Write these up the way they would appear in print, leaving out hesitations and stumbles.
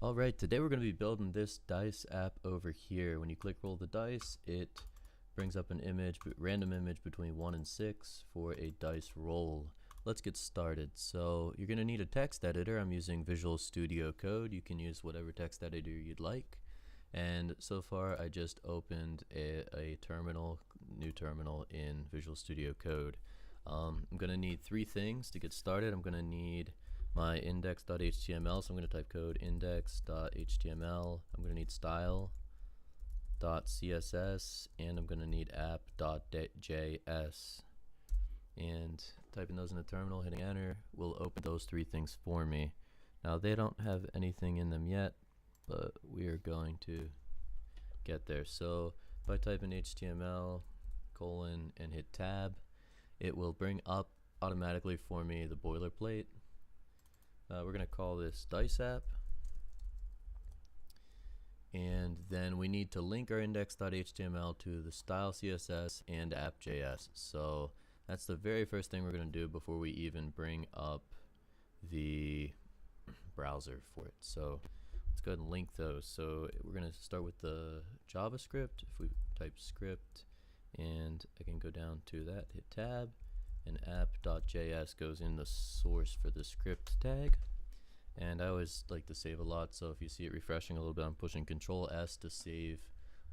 Alright, today we're going to be building this dice app over here. When you click roll the dice, it brings up an image, random image between 1 and 6 for a dice roll. Let's get started. So you're going to need a text editor. I'm using Visual Studio Code. You can use whatever text editor you'd like. And so far I just opened a terminal, new terminal in Visual Studio Code. I'm going to need three things to get started. I'm going to need my index.html, so I'm going to type code index.html. I'm going to need style.css, and I'm going to need app.js. And typing those in the terminal, hitting enter, will open those three things for me. Now they don't have anything in them yet, but we are going to get there. So if I type in HTML colon and hit tab, it will bring up automatically for me the boilerplate. We're going to call this dice app, and then we need to link our index.html to the style CSS and app.js. So that's the very first thing we're going to do before we even bring up the browser for it. So let's go ahead and link those. So we're going to start with the JavaScript. If we type script, and I can go down to that, hit tab, and app.js goes in the source for the script tag. And I always like to save a lot, so if you see it refreshing a little bit, I'm pushing Control S to save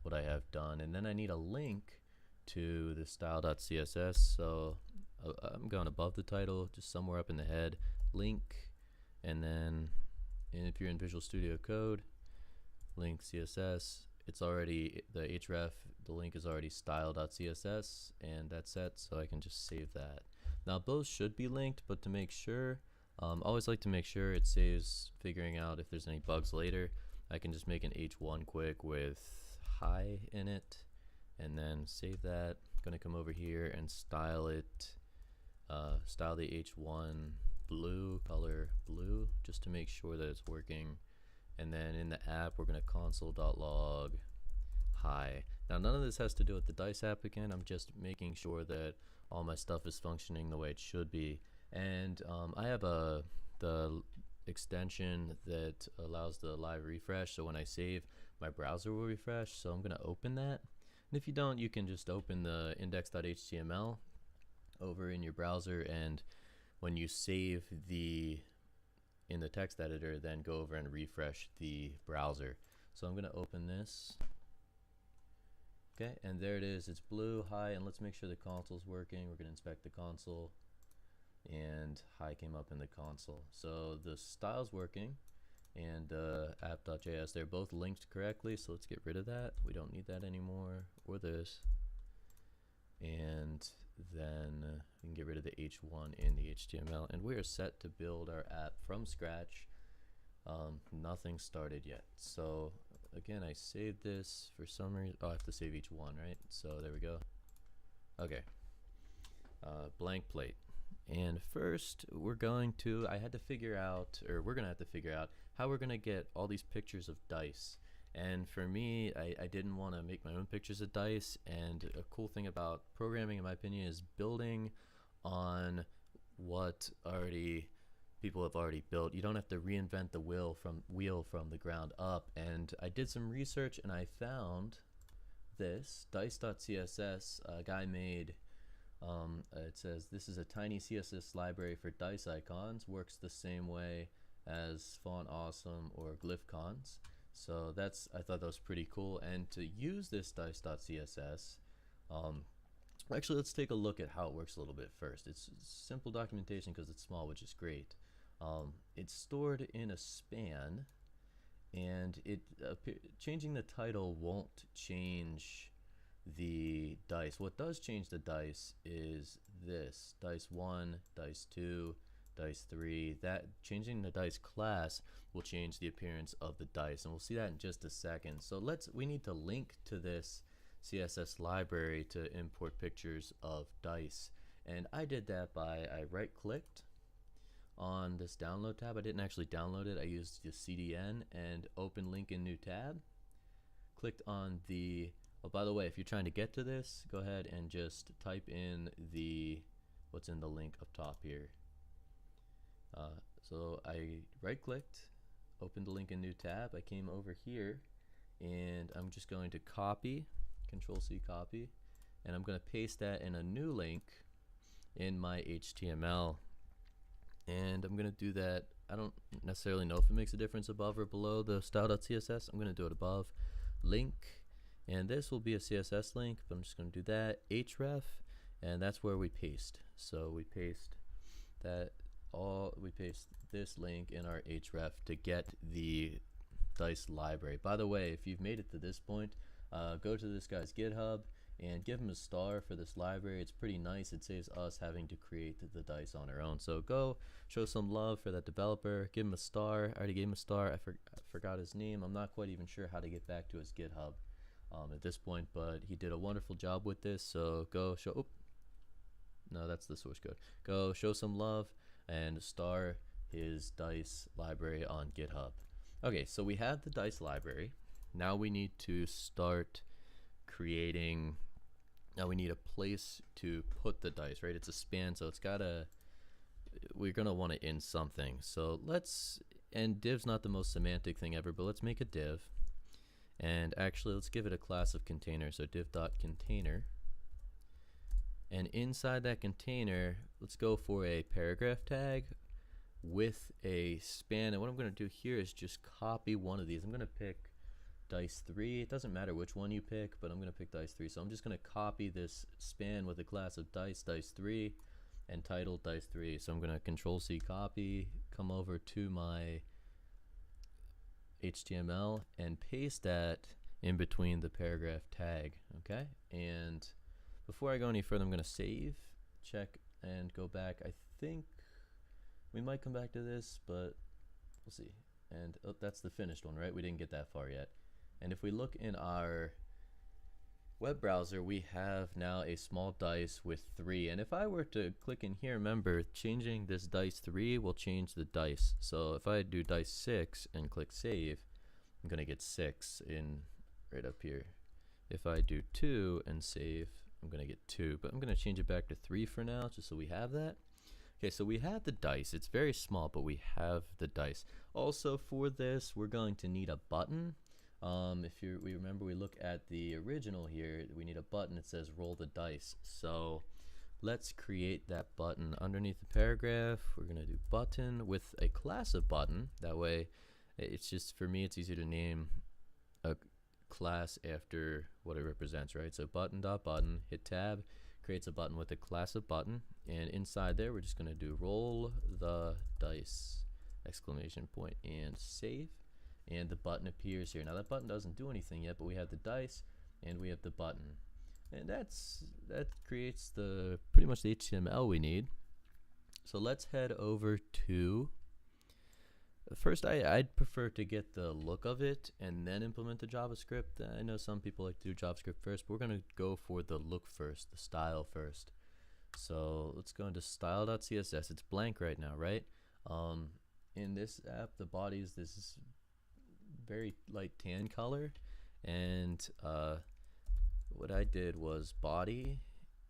what I have done. And then I need a link to the style.css, so I'm going above the title, just somewhere up in the head, link, and then if you're in Visual Studio Code, link CSS. It's already, the href, the link is already style.css, and that's set, so I can just save that. Now both should be linked, but to make sure, I always like to make sure it saves figuring out if there's any bugs later. I can just make an h1 quick with hi in it, and then save that. I'm gonna come over here and style it, style the h1 blue, color blue, just to make sure that it's working. And then in the app, we're going to console.log hi. Now none of this has to do with the dice app again. I'm just making sure that all my stuff is functioning the way it should be. And I have the extension that allows the live refresh, so when I save, my browser will refresh. So I'm going to open that. And if you don't, you can just open the index.html over in your browser, and when you save in the text editor, then go over and refresh the browser. So I'm going to open this. Okay, and there it is. It's blue, hi, and let's make sure the console's working. We're going to inspect the console, and hi came up in the console. So the style's working, and app.js, they're both linked correctly, so let's get rid of that. We don't need that anymore, or this. And then we can get rid of the h1 in the HTML, and we are set to build our app from scratch. Nothing started yet. So again, I saved this for some reason. Oh, I have to save each one, right? So there we go. Okay, blank plate. And first we're going to, we're gonna have to figure out how we're gonna get all these pictures of dice. And for me, I didn't want to make my own pictures of dice, and a cool thing about programming, in my opinion, is building on what people have already built. You don't have to reinvent the wheel from the ground up. And I did some research, and I found this dice.css. A guy made, it says, this is a tiny CSS library for dice icons, works the same way as Font Awesome or GlyphCons. So I thought that was pretty cool. And to use this dice.css, actually let's take a look at how it works a little bit first. It's simple documentation because it's small, which is great. It's stored in a span, and changing the title won't change the dice. What does change the dice is this: dice 1, dice 2, dice 3. That changing the dice class will change the appearance of the dice, and we'll see that in just a second. So we need to link to this CSS library to import pictures of dice, and I did that by I right-clicked on this download tab. I didn't actually download it. I used the CDN and open link in new tab. Clicked on the, oh, by the way, if you're trying to get to this, go ahead and just type in what's in the link up top here. So I right-clicked, opened the link in new tab. I came over here and I'm just going to copy, Control C copy, and I'm going to paste that in a new link in my HTML. And I'm going to do that. I don't necessarily know if it makes a difference above or below the style.css. I'm going to do it above, link, and this will be a CSS link, but I'm just going to do that, href, and that's where we paste. So we paste this link in our href to get the dice library. By the way, if you've made it to this point, go to this guy's GitHub and give him a star for this library. It's pretty nice. It saves us having to create the dice on our own. So go show some love for that developer. Give him a star. I already gave him a star. I forgot his name. I'm not quite even sure how to get back to his GitHub at this point, but he did a wonderful job with this. So go show. Oh, no, that's the source code. Go show some love and star his dice library on GitHub. Okay, so we have the dice library. Now we need to start creating. Now we need a place to put the dice, right? It's a span, so we're gonna want to end something. So and div's not the most semantic thing ever, but let's make a div. And actually, let's give it a class of container. So div.container. And inside that container, let's go for a paragraph tag with a span. And what I'm gonna do here is just copy one of these. I'm gonna pick dice 3. It doesn't matter which one you pick, but I'm going to pick dice 3. So I'm just going to copy this span with a class of dice 3, and title dice 3. So I'm going to Control C copy, come over to my HTML and paste that in between the paragraph tag. Okay, and before I go any further, I'm going to save, check, and go back. I think we might come back to this, but we'll see. And oh, that's the finished one, right? We didn't get that far yet. And if we look in our web browser, we have now a small dice with 3. And if I were to click in here, remember, changing this dice 3 will change the dice. So if I do dice 6 and click save, I'm going to get 6 in right up here. If I do 2 and save, I'm going to get 2. But I'm going to change it back to 3 for now, just so we have that. Okay, so we have the dice. It's very small, but we have the dice. Also for this, we're going to need a button. We remember, we look at the original here, we need a button that says roll the dice. So let's create that button underneath the paragraph. We're going to do button with a class of button. That way, it's just, for me, it's easy to name a class after what it represents, right? So button.button, hit tab, creates a button with a class of button. And inside there, we're just going to do roll the dice, exclamation point, and save. And the button appears here. Now that button doesn't do anything yet, but we have the dice and we have the button, and that creates pretty much the HTML we need. So let's head over to first. I'd prefer to get the look of it and then implement the JavaScript. I know some people like to do JavaScript first, but we're going to go for the look first, the style first. So let's go into style.css. It's blank right now, right? In this app, the body is this very light tan color, and what I did was body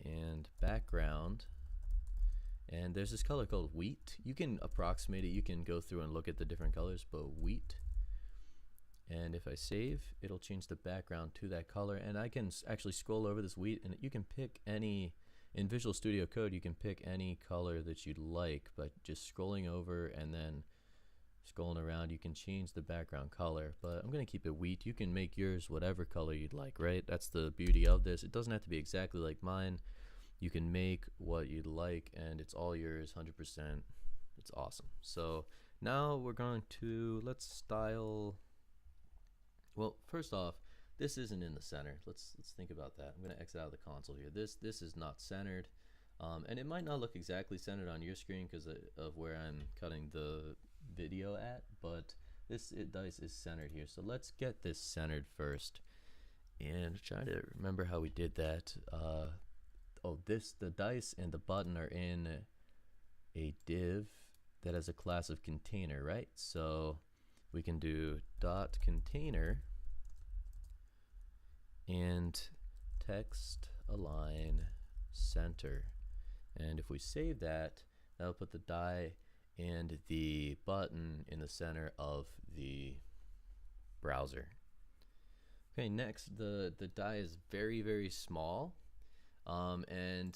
and background, and there's this color called wheat. You can approximate it, you can go through and look at the different colors, but wheat. And if I save, it'll change the background to that color, and I can actually scroll over this wheat, and you can pick any, in Visual Studio Code you can pick any color that you'd like, but just scrolling over and then scrolling around, you can change the background color. But I'm going to keep it wheat. You can make yours whatever color you'd like, right? That's the beauty of this. It doesn't have to be exactly like mine. You can make what you'd like, and it's all yours, 100%. It's awesome. So now we're going to, let's style. Well, first off, this isn't in the center. Let's think about that. I'm going to exit out of the console here. This is not centered, and it might not look exactly centered on your screen because of where I'm cutting the video at, but this dice is centered here. So let's get this centered first, and try to remember how we did that. The dice and the button are in a div that has a class of container, right? So we can do dot container and text align center, and if we save that, that'll put the die and the button in the center of the browser. Okay, next, the die is very small, and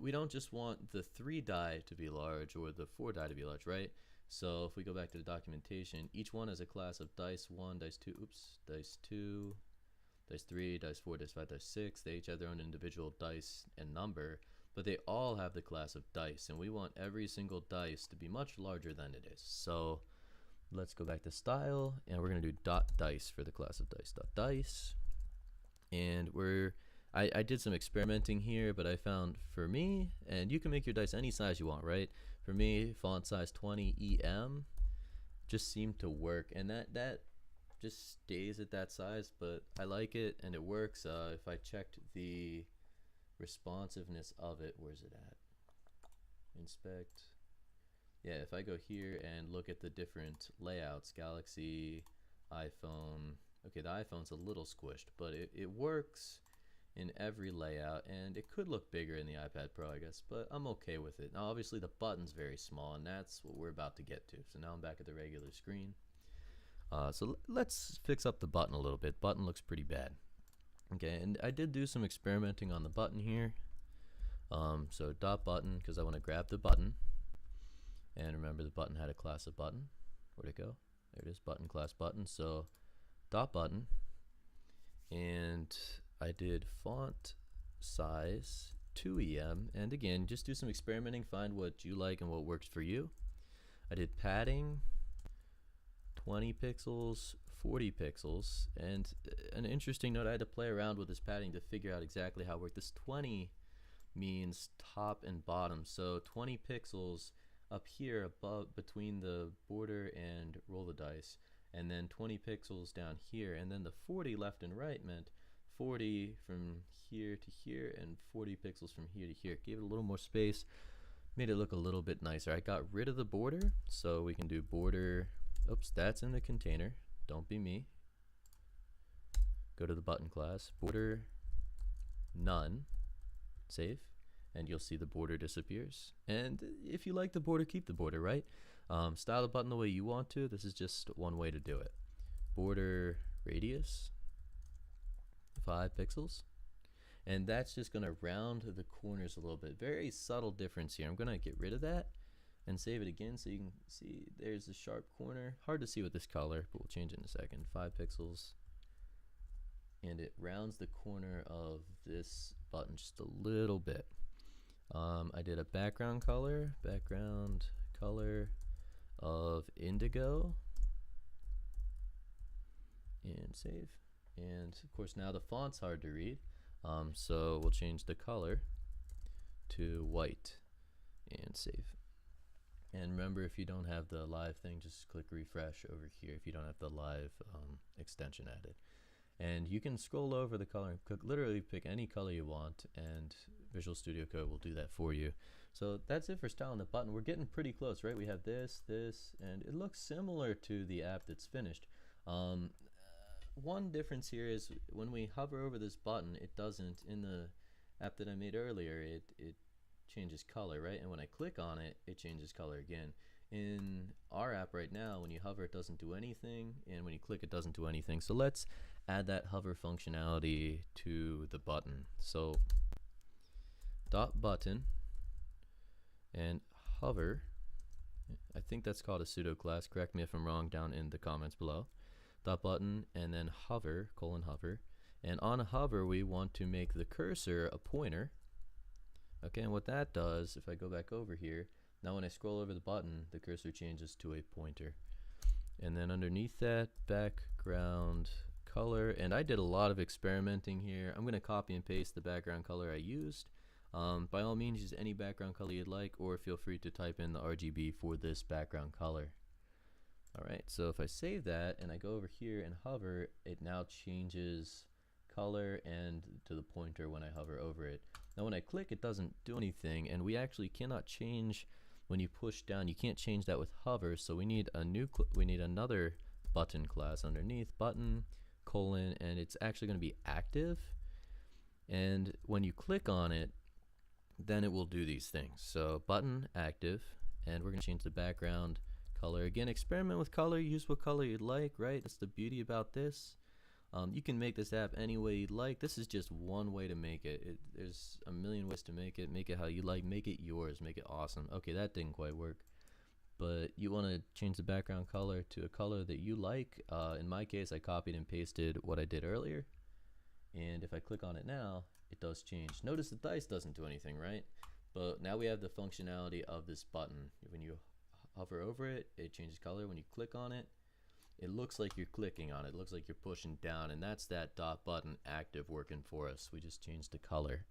we don't just want the 3 die to be large or the 4 die to be large, right? So if we go back to the documentation, each one has a class of dice 1, dice 2, dice 2, dice 3, dice 4, dice 5, dice 6. They each have their own individual dice and number, but they all have the class of dice, and we want every single dice to be much larger than it is. So let's go back to style, and we're going to do dot dice for the class of dice. Dot dice, and I did some experimenting here, but I found for me, and you can make your dice any size you want, right? For me, font size 20 EM just seemed to work, and that just stays at that size, but I like it and it works. If I checked the responsiveness of it, where's it at? Inspect. Yeah, if I go here and look at the different layouts, Galaxy, iPhone, okay, the iPhone's a little squished, but it works in every layout, and it could look bigger in the iPad Pro, I guess, but I'm okay with it. Now, obviously, the button's very small, and that's what we're about to get to. So now I'm back at the regular screen. So let's fix up the button a little bit. Button looks pretty bad. Okay, and I did do some experimenting on the button here. So dot button, because I want to grab the button. And remember, the button had a class of button. Where'd it go? There it is, button class button. So dot button, and I did font size 2EM, and again, just do some experimenting, find what you like and what works for you. I did padding 20 pixels, 40 pixels, and an interesting note, I had to play around with this padding to figure out exactly how it worked. This 20 means top and bottom, so 20 pixels up here above between the border and roll the dice, and then 20 pixels down here, and then the 40 left and right meant 40 from here to here and 40 pixels from here to here. Gave it a little more space, made it look a little bit nicer. I got rid of the border, so we can do border. Oops, that's in the container. Don't be me. Go to the button class, border none, save, and you'll see the border disappears. And if you like the border, keep the border, right? Style the button the way you want to. This is just one way to do it. Border radius 5 pixels, and that's just going to round the corners a little bit. Very subtle difference here. I'm going to get rid of that and save it again so you can see there's a sharp corner. Hard to see with this color, but we'll change it in a second. 5 pixels, and it rounds the corner of this button just a little bit. I did a background color of indigo, and save. And of course now the font's hard to read, so we'll change the color to white and save. And remember, if you don't have the live thing, just click refresh over here if you don't have the live extension added. And you can scroll over the color and literally pick any color you want, and Visual Studio Code will do that for you. So that's it for styling the button. We're getting pretty close, right? We have this, and it looks similar to the app that's finished. One difference here is when we hover over this button, it doesn't. In the app that I made earlier, it changes color, right? And when I click on it, it changes color again. In our app right now, when you hover, it doesn't do anything, and when you click, it doesn't do anything. So let's add that hover functionality to the button. So dot button and hover. I think that's called a pseudo class. Correct me if I'm wrong down in the comments below. Dot button and then hover, hover, and on hover we want to make the cursor a pointer. Okay, and what that does, if I go back over here, now when I scroll over the button, the cursor changes to a pointer. And then underneath that, background color, and I did a lot of experimenting here. I'm going to copy and paste the background color I used. By all means, use any background color you'd like, or feel free to type in the RGB for this background color. Alright, so if I save that and I go over here and hover, it now changes color and to the pointer when I hover over it. Now when I click, it doesn't do anything, and we actually cannot change when you push down. You can't change that with hover, so we need a we need another button class underneath, button, and it's actually going to be active, and when you click on it, then it will do these things. So button active, and we're going to change the background color. Again, experiment with color, use what color you'd like, right? That's the beauty about this. You can make this app any way you'd like. This is just one way to make it. There's a million ways to make it. Make it how you like. Make it yours. Make it awesome. Okay, that didn't quite work. But you want to change the background color to a color that you like. In my case, I copied and pasted what I did earlier. And if I click on it now, it does change. Notice the dice doesn't do anything, right? But now we have the functionality of this button. When you hover over it, it changes color. When you click on it, it looks like you're clicking on it. It looks like you're pushing down, and that's that dot button active working for us. We just changed the color.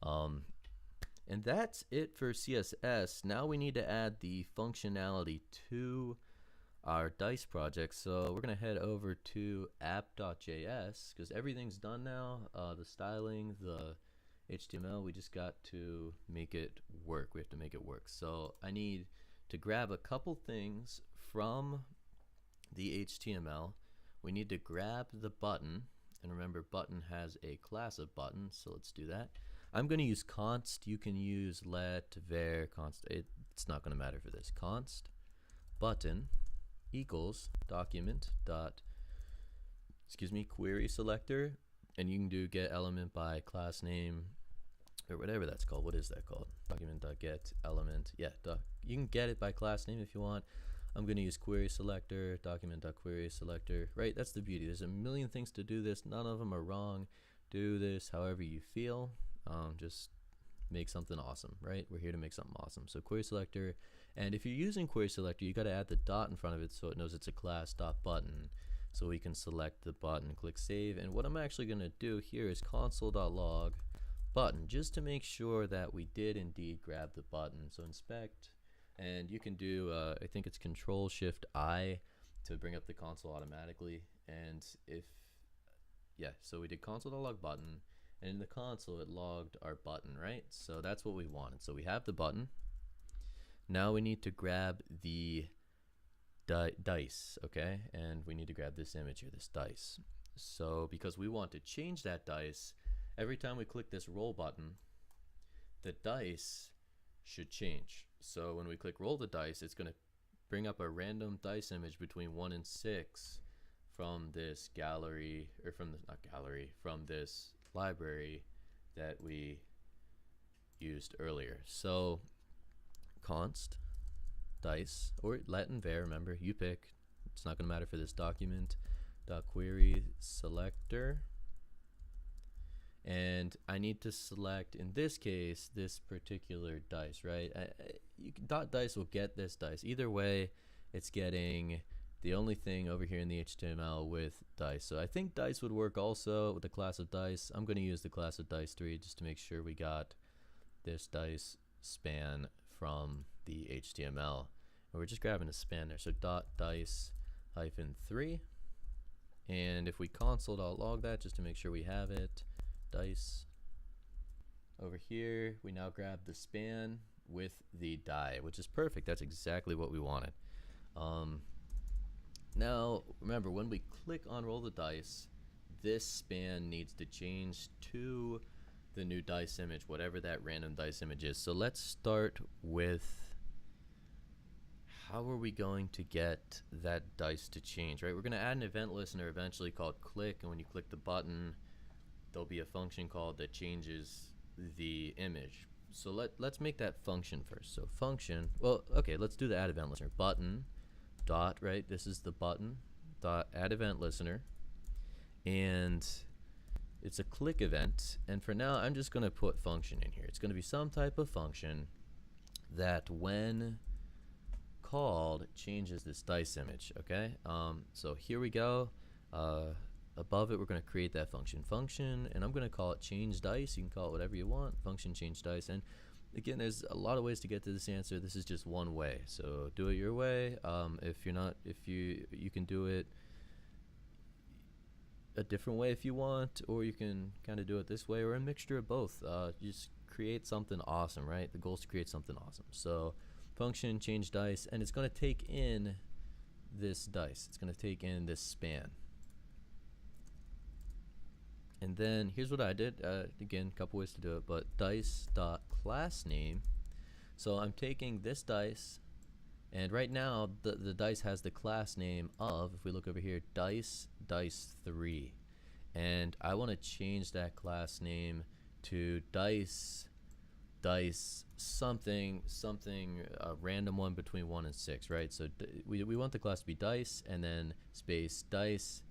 And that's it for CSS. Now we need to add the functionality to our dice project. So we're going to head over to app.js because everything's done now. The styling, the HTML, we just got to make it work. We have to make it work. So I need to grab a couple things from the HTML. We need to grab the button, and remember button has a class of button, so let's do that. I'm going to use const. You can use let, var, const. It's not going to matter for this. Const button equals document dot query selector, and you can do get element by class name or whatever that's called. What is that called? Document dot get element. Yeah, you can get it by class name if you want. I'm going to use query selector, document.query selector, right? That's the beauty. There's a million things to do this. None of them are wrong. Do this however you feel. Just make something awesome, right? We're here to make something awesome. So query selector, and if you're using query selector, you got to add the dot in front of it so it knows it's a class dot button. So we can select the button, click save. And what I'm actually going to do here is console.log button, just to make sure that we did indeed grab the button. So inspect. And you can do, I think it's Control-Shift-I to bring up the console automatically. And so we did console.log button, and in the console it logged our button, right? So that's what we wanted. So we have the button. Now we need to grab the dice, okay? And we need to grab this image here, this dice. So because we want to change that dice, every time we click this roll button, the dice should change. So when we click roll the dice, it's going to bring up a random dice image between 1 and 6 from this gallery, or from the, not gallery, from this library that we used earlier. So const dice, or let and var, remember, you pick. It's not going to matter for this document. Query selector. And I need to select, in this case, this particular dice, right? Dot dice will get this dice. Either way, it's getting the only thing over here in the HTML with dice. So I think dice would work also with the class of dice. I'm going to use the class of dice 3 just to make sure we got this dice span from the HTML. And we're just grabbing a span there. So dot dice hyphen 3. And if we console.log that just to make sure we have it, dice over here, we now grab the span with the die, which is perfect. That's exactly what we wanted. Now remember, when we click on roll the dice, this span needs to change to the new dice image, whatever that random dice image is. So let's start with, how are we going to get that dice to change, right? We're going to add an event listener eventually called click, and when you click the button, there'll be a function called that changes the image. So let's make that function first. So function, well, okay, let's do the add event listener. Button dot, right? This is the button dot add event listener, and it's a click event. And for now, I'm just going to put function in here. It's going to be some type of function that, when called, changes this dice image. Okay. So here we go. Above it, we're going to create that function, and I'm going to call it change dice. You can call it whatever you want, function change dice. And again, there's a lot of ways to get to this answer. This is just one way, so do it your way. If you can do it a different way if you want, or you can kind of do it this way, or a mixture of both. Just create something awesome, right? The goal is to create something awesome. So function change dice, and it's going to take in this dice. It's going to take in this span. And then here's what I did. Again, a couple ways to do it, but dice.className. So I'm taking this dice And right now, the dice has the class name of, if we look over here, dice3. And I want to change that class name to dice something a random one between 1 and 6, right? So we want the class to be dice and then space dice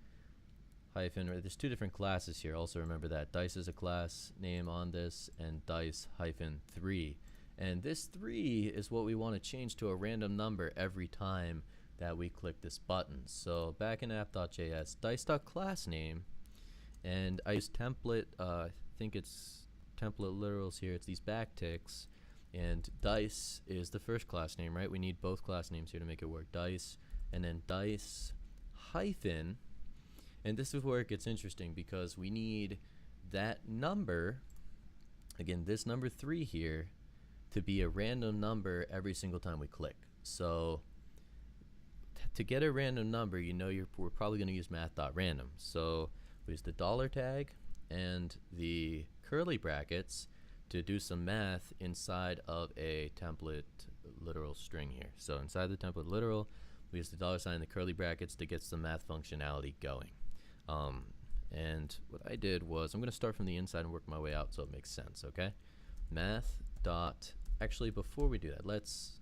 hyphen, or there's two different classes here. Also remember that dice is a class name on this, and dice hyphen 3. And this 3 is what we want to change to a random number every time that we click this button. So back in app.js, dice.className, and I use template, I think it's template literals here, it's these backticks, and dice is the first class name, right? We need both class names here to make it work. Dice, and then dice hyphen, and this is where it gets interesting because we need that number, again, this number 3 here, to be a random number every single time we click. So to get a random number, you know we're probably going to use math.random. So we use the dollar tag and the curly brackets to do some math inside of a template literal string here. So inside the template literal, we use the dollar sign and the curly brackets to get some math functionality going. And what I did was, I'm going to start from the inside and work my way out so it makes sense, okay? Math dot, actually before we do that, let's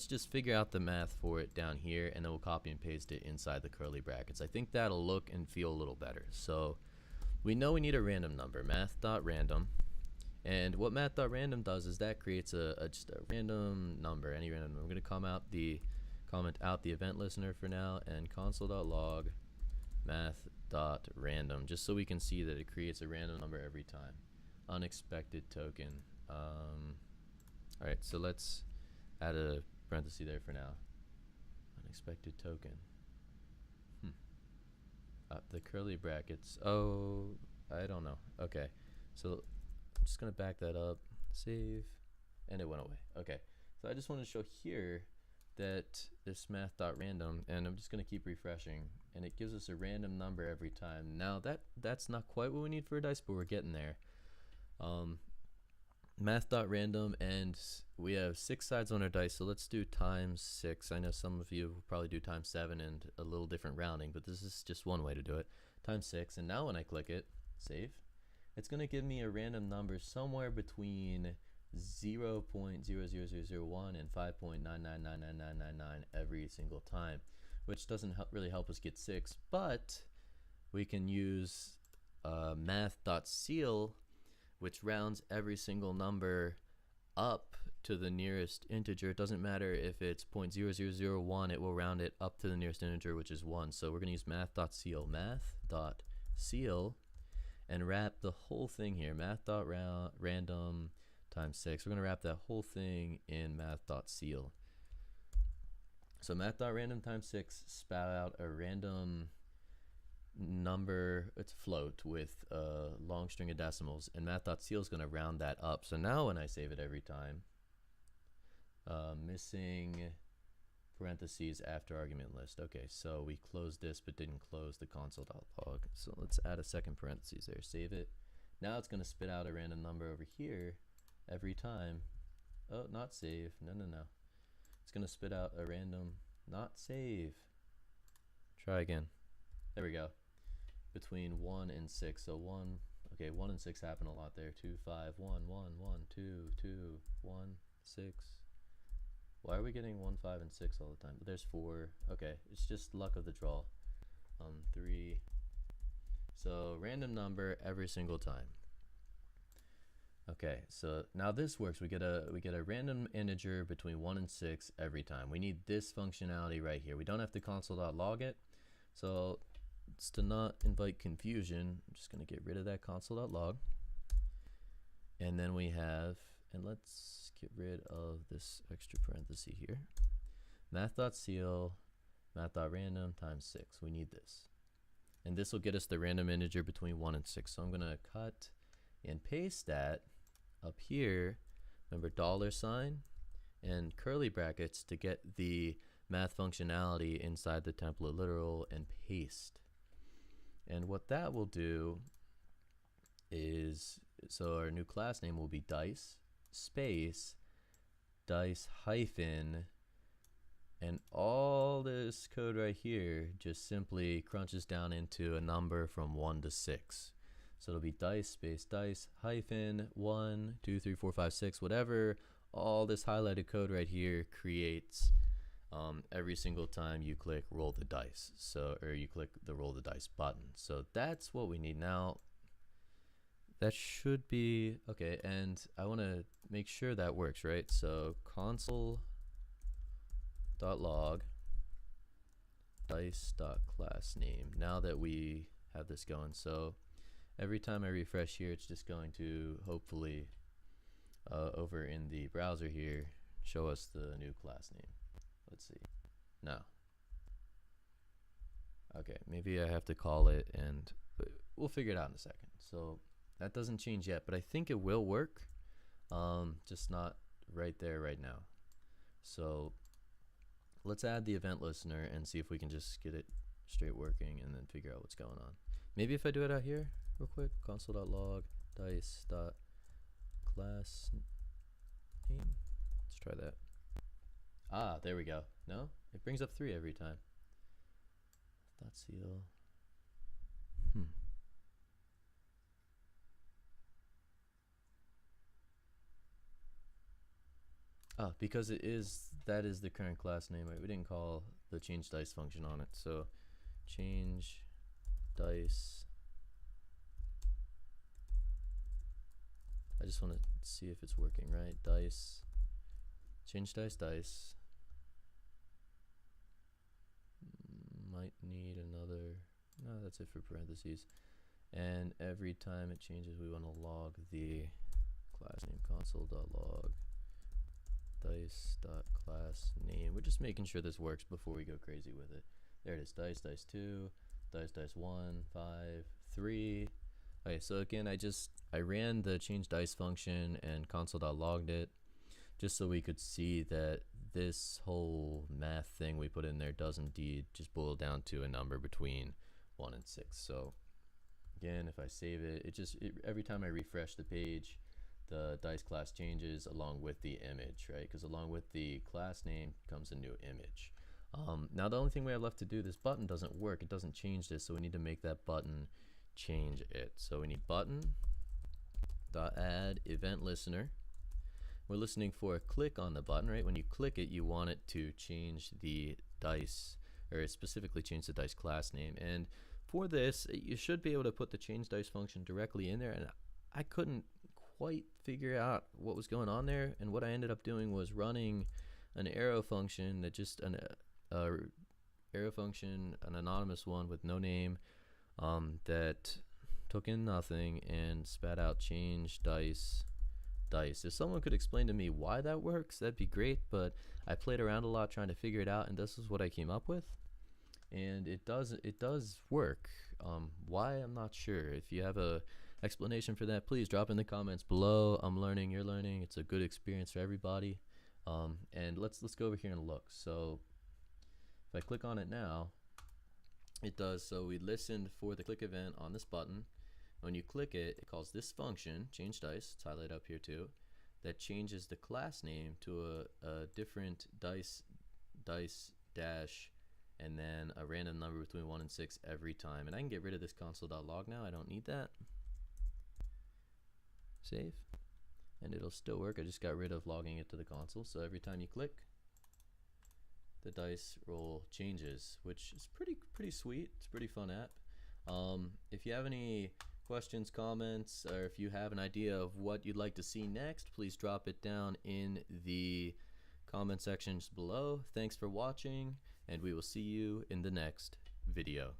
just figure out the math for it down here, and then we'll copy and paste it inside the curly brackets. I think that'll look and feel a little better. So we know we need a random number, math.random, and what math.random does is that creates just a random number, any random number. I'm going to comment out the event listener for now, and console.log math.random, just so we can see that it creates a random number every time. Unexpected token. Alright, so let's add a parenthesis there for now. Unexpected token. The curly brackets. Oh, I don't know. Okay, so I'm just going to back that up, save, and it went away. Okay, so I just want to show here that this math.random, and I'm just going to keep refreshing, and it gives us a random number every time. Now that's not quite what we need for a dice, but we're getting there. Math.random, and we have 6 sides on our dice, so let's do times 6. I know some of you will probably do times 7 and a little different rounding, but this is just one way to do it. Times 6, and now when I click it, save, it's going to give me a random number somewhere between 0.00001 and 5.9999999 every single time, which doesn't really help us get 6, but we can use math.seal, which rounds every single number up to the nearest integer. It doesn't matter if it's 0.0001, it will round it up to the nearest integer, which is 1. So we're going to use math.seal, and wrap the whole thing here, math.random times 6. We're going to wrap that whole thing in math.seal. So math.random times 6 spout out a random number, it's float with a long string of decimals, and math.seal is going to round that up. So now when I save it every time, missing parentheses after argument list. Okay, so we closed this but didn't close the console.log, so let's add a second parentheses there, save it. Now it's going to spit out a random number over here every time. Oh, not save, no, it's going to spit out a random, not save, try again, there we go, between 1 and 6. So 1, okay, 1 and 6 happen a lot there. 2, 5, 1, 1, 1, 2, 2, 1, 6. Why are we getting 1, 5, and 6 all the time? But there's 4. Okay, it's just luck of the draw. 3. So random number every single time. Okay, so now this works. We get a random integer between 1 and 6 every time. We need this functionality right here. We don't have to console.log it. So it's to not invite confusion, I'm just going to get rid of that console.log. And then we have, and let's get rid of this extra parenthesis here, math.seal, math.random times 6. We need this. And this will get us the random integer between 1 and 6. So I'm going to cut and paste that up here. Remember $sign and curly brackets to get the math functionality inside the template literal, and paste. And what that will do is, so our new class name will be dice space dice hyphen, And all this code right here just simply crunches down into a number from 1 to 6. So it'll be dice space dice hyphen 1, 2, 3, 4, 5, 6, whatever. All this highlighted code right here creates every single time you click roll the dice. So, or you click the roll the dice button. So that's what we need now. That should be okay. And I want to make sure that works, right? So console.log dice.class name. Now that we have this going, so every time I refresh here, it's just going to hopefully over in the browser here show us the new class name. Let's see. No. Okay, maybe I have to call it, and we'll figure it out in a second. So that doesn't change yet, but I think it will work. Just not right there right now. So let's add the event listener and see if we can just get it straight working and then figure out what's going on. Maybe if I do it out here real quick, console.log dice.class name. Let's try that. Ah, there we go. No, it brings up 3 every time. .cl. Oh, because that is the current class name, right? We didn't call the change dice function on it. So change dice. I just want to see if it's working, right? Dice, change dice, dice. Might need another, no, that's it for parentheses. And every time it changes, we want to log the class name, console.log dice.class name. We're just making sure this works before we go crazy with it. There it is, dice, dice 2, dice, dice 1, 5, 3. Okay, so again, I ran the change dice function and console.logged it just so we could see that this whole math thing we put in there does indeed just boil down to a number between 1 and 6. So again, if I save it, every time I refresh the page, the dice class changes along with the image, right? Because along with the class name comes a new image. Now the only thing we have left to do, this button doesn't work. It doesn't change this, so we need to make that button change it. So we need button.add event listener. We're listening for a click on the button, right? When you click it, you want it to change the dice, or specifically change the dice class name. And for this, you should be able to put the change dice function directly in there, and I couldn't quite figure out what was going on there. And what I ended up doing was running an arrow function that just arrow function, an anonymous one with no name, that took in nothing and spat out change dice. If someone could explain to me why that works, that'd be great, but I played around a lot trying to figure it out, and this is what I came up with. And it does work. Why, I'm not sure. If you have a explanation for that, please drop in the comments below. I'm learning, you're learning. It's a good experience for everybody. And let's go over here and look. So if I click on it now, it does. So we listened for the click event on this button. When you click it, it calls this function, change dice, it's highlighted up here too, that changes the class name to a different dice dash, and then a random number between 1 and 6 every time. And I can get rid of this console.log now. I don't need that. Save. And it'll still work. I just got rid of logging it to the console. So every time you click, the dice roll changes, which is pretty sweet. It's a pretty fun app. If you have any questions, comments, or if you have an idea of what you'd like to see next, please drop it down in the comment sections below. Thanks for watching, and we will see you in the next video.